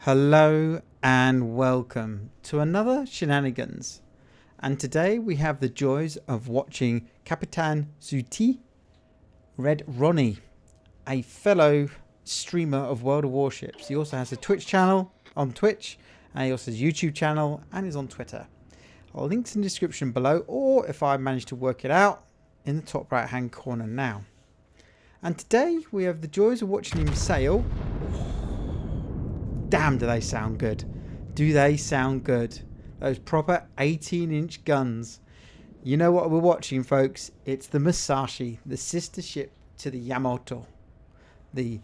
Hello and welcome to another Shenanigans. And today we have the joys of watching Kapitan Zuti, RedRonie, a fellow streamer of World of Warships. He also has a Twitch channel on Twitch, and he also has a YouTube channel and is on Twitter. Links in the description below, or if I manage to work it out, in the top right hand corner now. And today we have the joys of watching him sail. Damn, do they sound good. Do they sound good. Those proper 18-inch guns. You know what we're watching, folks? It's the Mushashi, the sister ship to the Yamato. The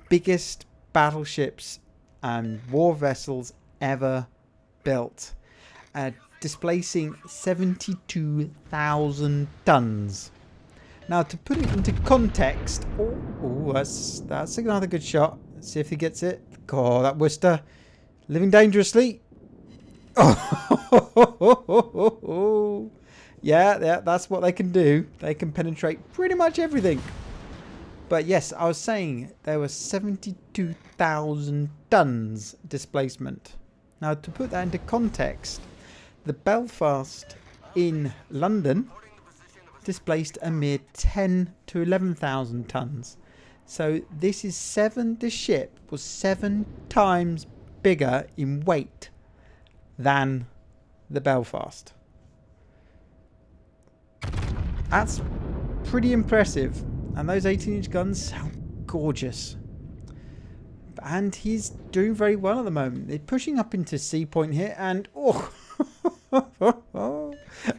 biggest battleships and war vessels ever built. Displacing 72,000 tons. Now, to put it into context... that's another good shot. Let's see if he gets it. Oh, that Worcester. Living dangerously. Oh, yeah, that's what they can do. They can penetrate pretty much everything. But yes, I was saying there were 72,000 tons displacement. Now, to put that into context, the Belfast in London displaced a mere 10 to 11,000 tons. So this ship was 7 times bigger in weight than the Belfast. That's pretty impressive. And those 18-inch guns sound gorgeous. And he's doing very well at the moment. They're pushing up into C point here, and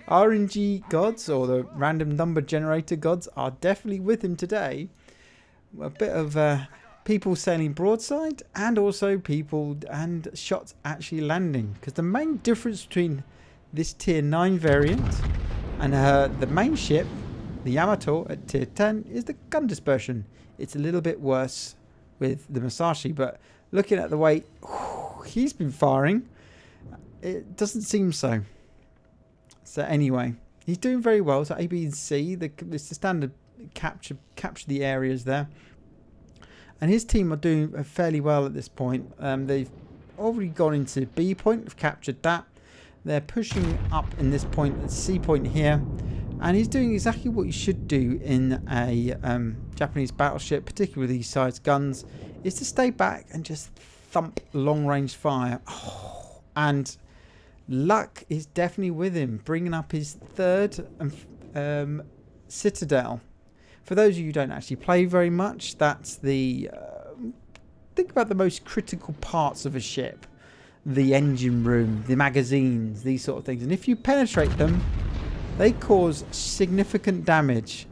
RNG gods, or the random number generator gods, are definitely with him today. A bit of people sailing broadside, and also people and shots actually landing. Because the main difference between this tier 9 variant and the main ship, the Yamato at tier 10, is the gun dispersion. It's a little bit worse with the Mushashi, but looking at the way he's been firing, it doesn't seem so. So anyway, he's doing very well. So A, B, and C, it's the standard capture the areas there, and his team are doing fairly well at this point. They've already gone into B point, have captured that. They're pushing up in this point at C point here, and he's doing exactly what you should do in a Japanese battleship, particularly with these size guns, is to stay back and just thump long range fire. And luck is definitely with him, bringing up his third citadel. For those of you who don't actually play very much, that's the... think about the most critical parts of a ship. The engine room, the magazines, these sort of things. And if you penetrate them, they cause significant damage.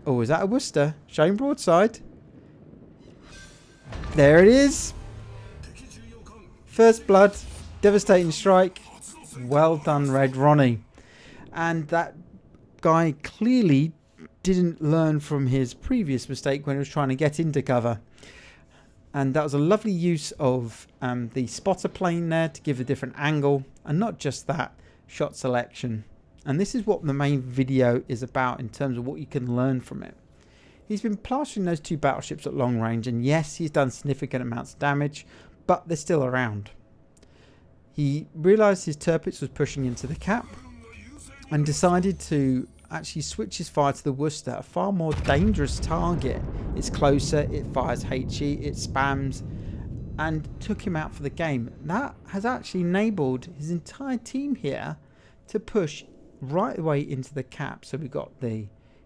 Oh, is that a Worcester? Showing broadside. There it is. First blood. Devastating strike. Well done, RedRonie. And that guy clearly didn't learn from his previous mistake when he was trying to get into cover. And that was a lovely use of the spotter plane there to give a different angle. And not just that, shot selection. And this is what the main video is about in terms of what you can learn from it. He's been plastering those 2 battleships at long range, and yes, he's done significant amounts of damage, but they're still around. He realised his Tirpitz was pushing into the cap and decided to actually switch his fire to the Worcester, a far more dangerous target. It's closer, it fires HE, it spams, and took him out for the game. That has actually enabled his entire team here to push right away into the cap. So we've got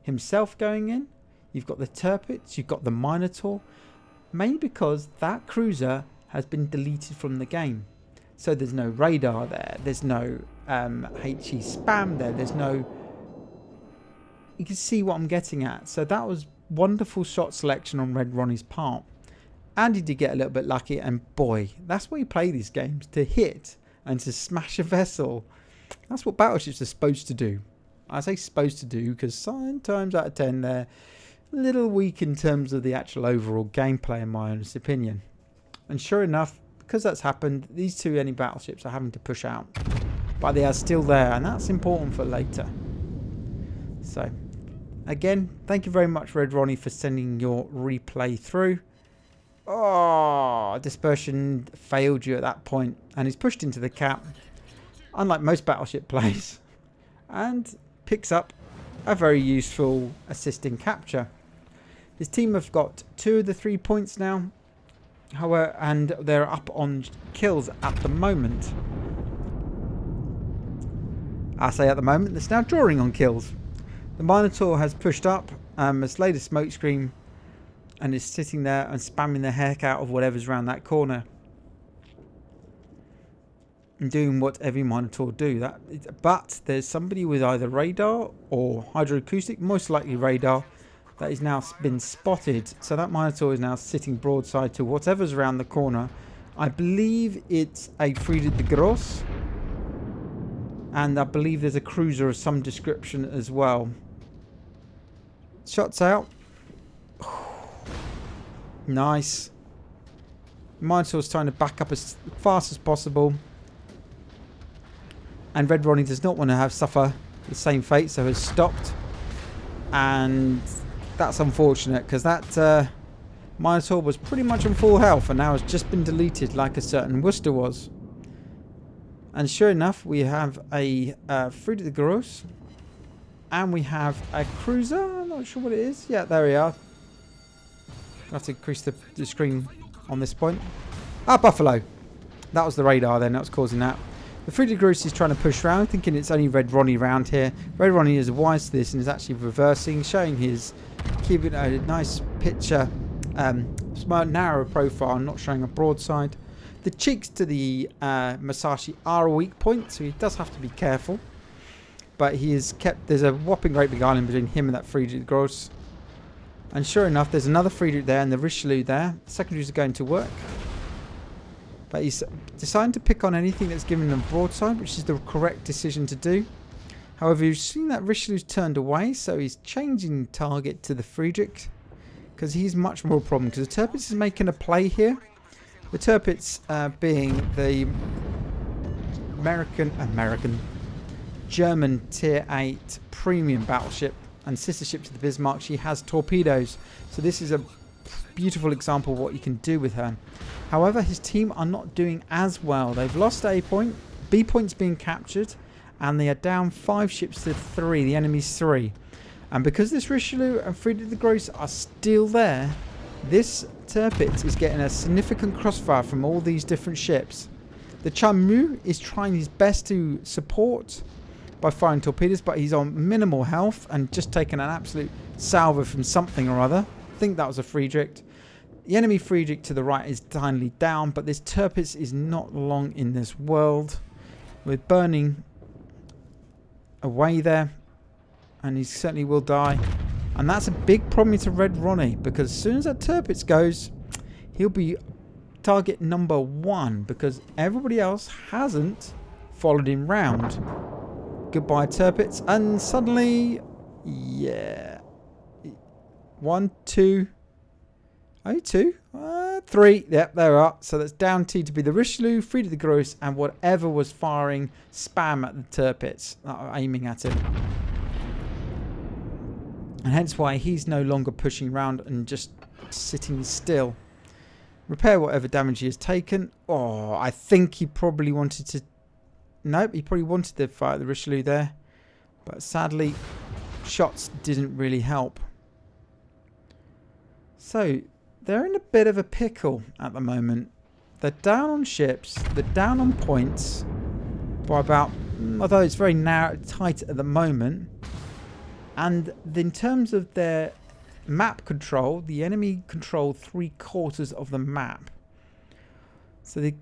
himself going in, you've got the Tirpitz, you've got the Minotaur, mainly because that cruiser has been deleted from the game. So there's no radar there, there's no HE spam there, there's no... You can see what I'm getting at. So that was wonderful shot selection on RedRonie's part. And he did get a little bit lucky, and boy, that's why you play these games, to hit and to smash a vessel. That's what battleships are supposed to do. I say supposed to do because 9 times out of 10 they're a little weak in terms of the actual overall gameplay, in my honest opinion. And sure enough, because that's happened, these 2 enemy battleships are having to push out. But they are still there, and that's important for later. So, again, thank you very much, RedRonie, for sending your replay through. Oh, dispersion failed you at that point, and he's pushed into the cap, unlike most battleship plays, and picks up a very useful assist in capture. His team have got 2 of the 3 points now, however, and they're up on kills at the moment. I say at the moment, it's now drawing on kills. The Minotaur has pushed up, has laid a smoke screen, and is sitting there and spamming the heck out of whatever's around that corner. And doing what every Minotaur do. But there's somebody with either radar or hydroacoustic, most likely radar, that is now been spotted. So that Minotaur is now sitting broadside to whatever's around the corner. I believe it's a Friedrich de Gross. And I believe there's a cruiser of some description as well. Shots out. Nice. Minotaur's trying to back up as fast as possible. And RedRonie does not want to suffer the same fate, so has stopped. And that's unfortunate, because that Minotaur was pretty much on full health and now has just been deleted like a certain Worcester was. And sure enough, we have a Friedrich de Gross. And we have a cruiser. I'm not sure what it is. Yeah, there we are. I have to increase the screen on this point. Ah, Buffalo. That was the radar then. That was causing that. The Friedrich de Gross is trying to push around, thinking it's only RedRonie around here. RedRonie is wise to this and is actually reversing, showing his, keeping a nice picture, smart, narrow profile, not showing a broadside. The cheeks to the Mushashi are a weak point, so he does have to be careful. But he is kept. There's a whopping great big island between him and that Friedrich de Gross. And sure enough, there's another Friedrich there and the Richelieu there. Secondaries are going to work. But he's deciding to pick on anything that's given them broadside, which is the correct decision to do. However, you've seen that Richelieu's turned away, so he's changing target to the Friedrich, because he's much more a problem. Because the Tirpitz is making a play here. The Tirpitz being the German Tier 8 premium battleship and sister ship to the Bismarck. She has torpedoes, so this is a beautiful example of what you can do with her. However, his team are not doing as well. They've lost A point, B point's being captured, and they are down 5 ships to 3, the enemy's 3. And because this Richelieu and Friedrich de Gross are still there, this Tirpitz is getting a significant crossfire from all these different ships. The Chamu is trying his best to support by firing torpedoes, but he's on minimal health and just taken an absolute salvo from something or other. I think that was a Friedrich. The enemy Friedrich to the right is finally down, but this Tirpitz is not long in this world. We're burning away there, and he certainly will die. And that's a big problem to RedRonie, because as soon as that Tirpitz goes, he'll be target number 1, because everybody else hasn't followed him round. Goodbye, Tirpitz. And suddenly, yeah. 1, 2. Only 2? 3. Yep, there we are. So that's down T to be the Richelieu, Friedrich de Gross, and whatever was firing spam at the Tirpitz, aiming at him. And hence why he's no longer pushing around and just sitting still. Repair whatever damage he has taken. Oh, I think he probably wanted to... Nope, he probably wanted to fire the Richelieu there. But sadly, shots didn't really help. So, they're in a bit of a pickle at the moment. They're down on ships. They're down on points. By about... Although it's very narrow, tight at the moment. And in terms of their map control, the enemy control 3/4 of the map. So they've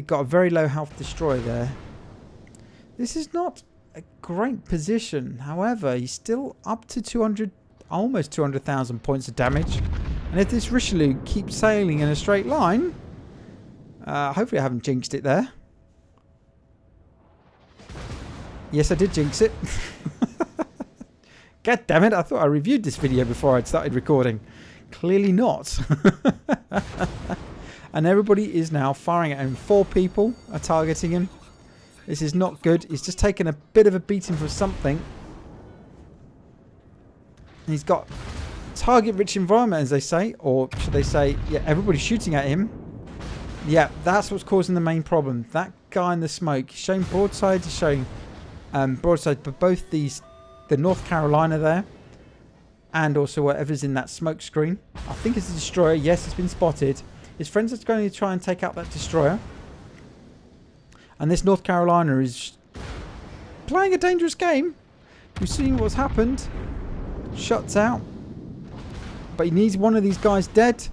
got a very low health destroyer there. This is not a great position. However, he's still up to 200, almost 200,000 points of damage. And if this Richelieu keeps sailing in a straight line, hopefully I haven't jinxed it there. Yes, I did jinx it. God damn it, I thought I reviewed this video before I'd started recording. Clearly not. And everybody is now firing at him. 4 people are targeting him. This is not good. He's just taken a bit of a beating from something. He's got target-rich environment, as they say. Or should they say, yeah, everybody's shooting at him. Yeah, that's what's causing the main problem. That guy in the smoke, he's showing broadside, he's showing broadside, but both these, the North Carolina there, and also whatever's in that smoke screen. I think it's a destroyer. Yes, it's been spotted. His friends are going to try and take out that destroyer. And this North Carolina is playing a dangerous game. We've seen what's happened. Shots out. But he needs one of these guys dead.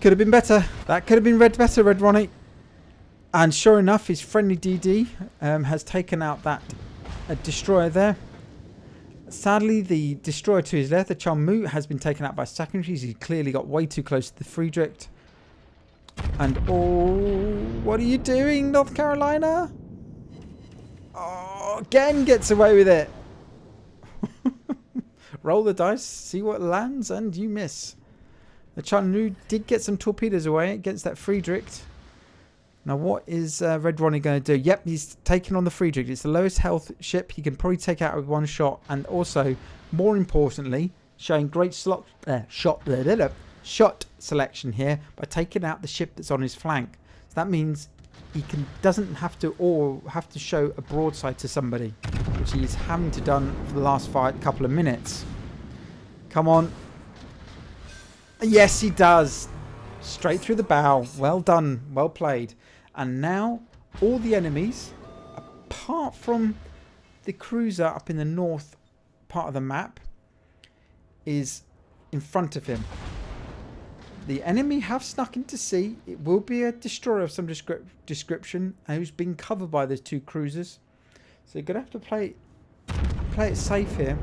Could have been better. That could have been better, RedRonie. And sure enough, his friendly DD has taken out that destroyer there. Sadly, the destroyer to his left, the Chalmu, has been taken out by secondaries. He clearly got way too close to the Friedrich. And oh, what are you doing, North Carolina? Oh, again gets away with it. Roll the dice, see what lands, and you miss. The Chalmu did get some torpedoes away against that Friedrich. Now, what is RedRonie going to do? Yep, he's taking on the Friedrich. It's the lowest health ship. He can probably take out with one shot. And also, more importantly, showing great shot selection here by taking out the ship that's on his flank. So that means he doesn't have to show a broadside to somebody, which he's having to done for the last couple of minutes. Come on. Yes, he does. Straight through the bow. Well done. Well played. And now all the enemies, apart from the cruiser up in the north part of the map, is in front of him. The enemy have snuck into sea. It will be a destroyer of some description, who's been covered by those two cruisers. So you're going to have to play it safe here.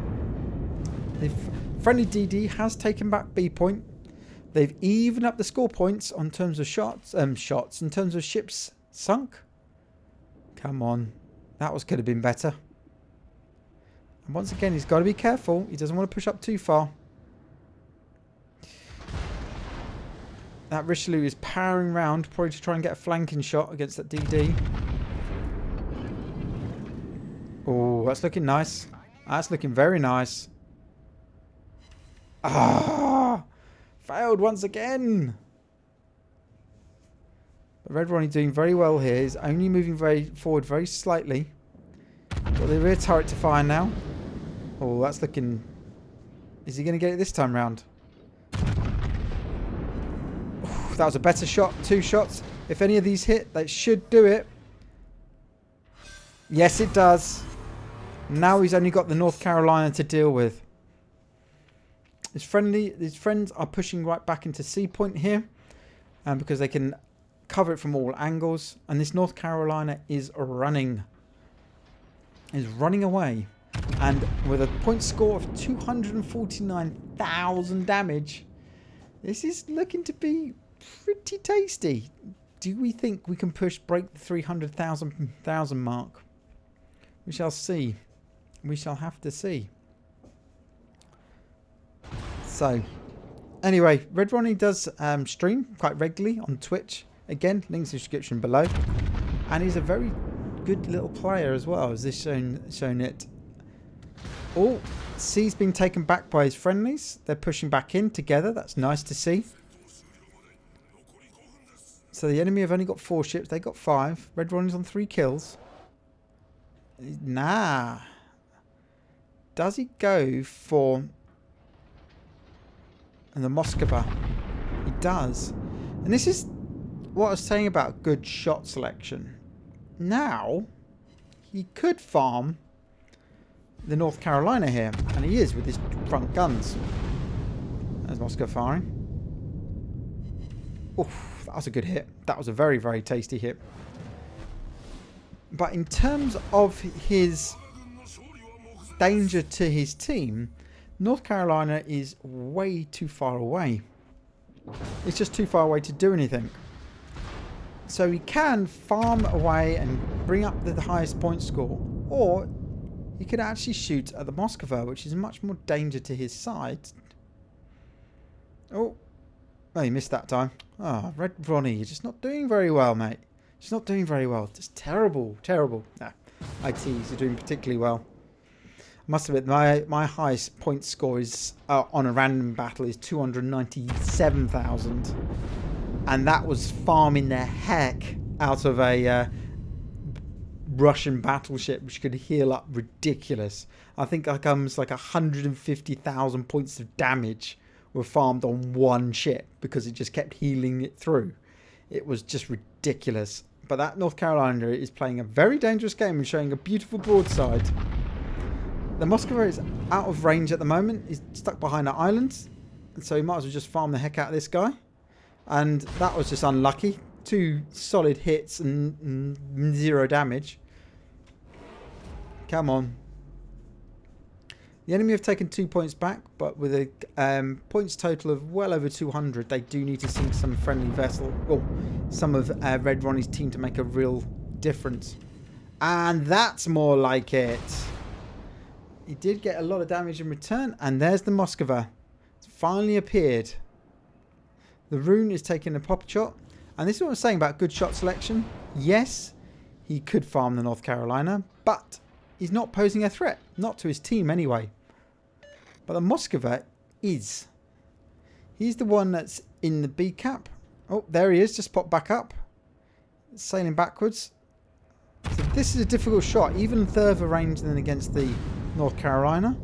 The friendly DD has taken back B point. They've evened up the score points on terms of shots in terms of ships sunk. Come on. That could have been better. And once again, he's got to be careful. He doesn't want to push up too far. That Richelieu is powering round, probably to try and get a flanking shot against that DD. Oh, that's looking nice. That's looking very nice. Ah! Failed once again. But RedRonie doing very well here. He's only moving forward very slightly. Got the rear turret to fire now. Oh, that's looking... Is he going to get it this time round? Ooh, that was a better shot. 2 shots. If any of these hit, that should do it. Yes, it does. Now he's only got the North Carolina to deal with. His friends are pushing right back into C point here, because they can cover it from all angles. And this North Carolina is running away, and with a point score of 249,000 damage, this is looking to be pretty tasty. Do we think we can break the 300,000 mark? We shall see. We shall have to see. So, anyway, RedRonie does stream quite regularly on Twitch. Again, links in the description below. And he's a very good little player as well, as this shown it. Oh, C's been taken back by his friendlies. They're pushing back in together. That's nice to see. So the enemy have only got 4 ships. They got 5. RedRonie's on 3 kills. Nah. Does he go for... And the Moskva? He does. And this is what I was saying about good shot selection. Now, he could farm the North Carolina here. And he is with his front guns. There's Moskva firing. Oof, that was a good hit. That was a very, very tasty hit. But in terms of his danger to his team, North Carolina is way too far away. It's just too far away to do anything. So he can farm away and bring up the highest point score, or he could actually shoot at the Moskva, which is much more danger to his side. Oh, he missed that time. Oh, RedRonie, you're just not doing very well, mate. Just not doing very well. Just terrible, terrible. Nah, ITs are doing particularly well. Must admit, my highest point score is on a random battle is 297,000, and that was farming the heck out of a Russian battleship which could heal up ridiculous. I think like almost like 150,000 points of damage were farmed on one ship because it just kept healing it through. It was just ridiculous. But that North Carolina is playing a very dangerous game and showing a beautiful broadside. The Moskva is out of range at the moment. He's stuck behind an island, and so he might as well just farm the heck out of this guy. And that was just unlucky. 2 solid hits and 0 damage. Come on. The enemy have taken 2 points back, but with a points total of well over 200, they do need to sink some friendly vessel, or some of RedRonie's team, to make a real difference. And that's more like it. He did get a lot of damage in return, and there's the Moskva. It's finally appeared. The Rune is taking a pop shot, and this is what I'm saying about good shot selection. Yes, he could farm the North Carolina, but he's not posing a threat. Not to his team anyway. But the Moskva is. He's the one that's in the B cap. Oh, there he is. Just popped back up. Sailing backwards. So this is a difficult shot. Even further range than against the North Carolina.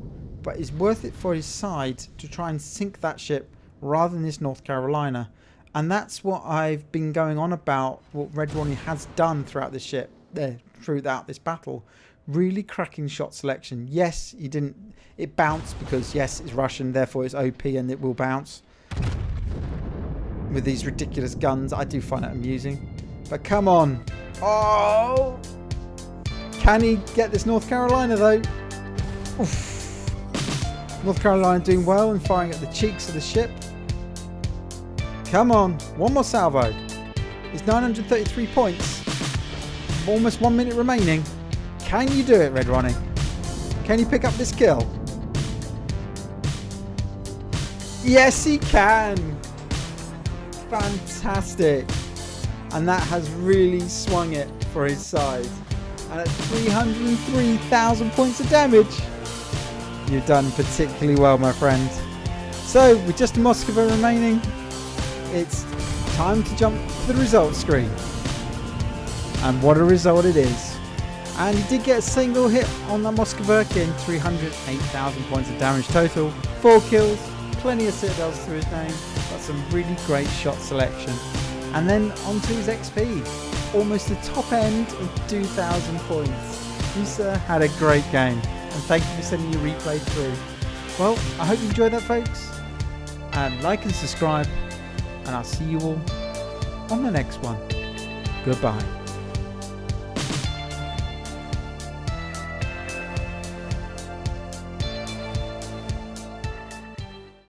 But it's worth it for his side to try and sink that ship rather than this North Carolina. And that's what I've been going on about. What RedRonie has done throughout this ship. Throughout this battle. Really cracking shot selection. Yes, he didn't. It bounced because yes, it's Russian, therefore it's OP and it will bounce. With these ridiculous guns, I do find it amusing. But come on. Oh! Can he get this North Carolina though? Oof. North Carolina doing well and firing at the cheeks of the ship. Come on. One more salvo. It's 933 points. Almost 1 minute remaining. Can you do it, RedRonie? Can you pick up this kill? Yes, he can. Fantastic. And that has really swung it for his side. And at 303,000 points of damage, you've done particularly well, my friend. So, with just a Moskva remaining, it's time to jump to the results screen. And what a result it is. And he did get a single hit on the Moskva, getting 308,000 points of damage total. 4 kills, plenty of citadels to his name, but some really great shot selection. And then onto his XP, almost the top end of 2,000 points. You, sir, had a great game, and thank you for sending your replay through. Well, I hope you enjoyed that, folks. And like and subscribe, and I'll see you all on the next one. Goodbye.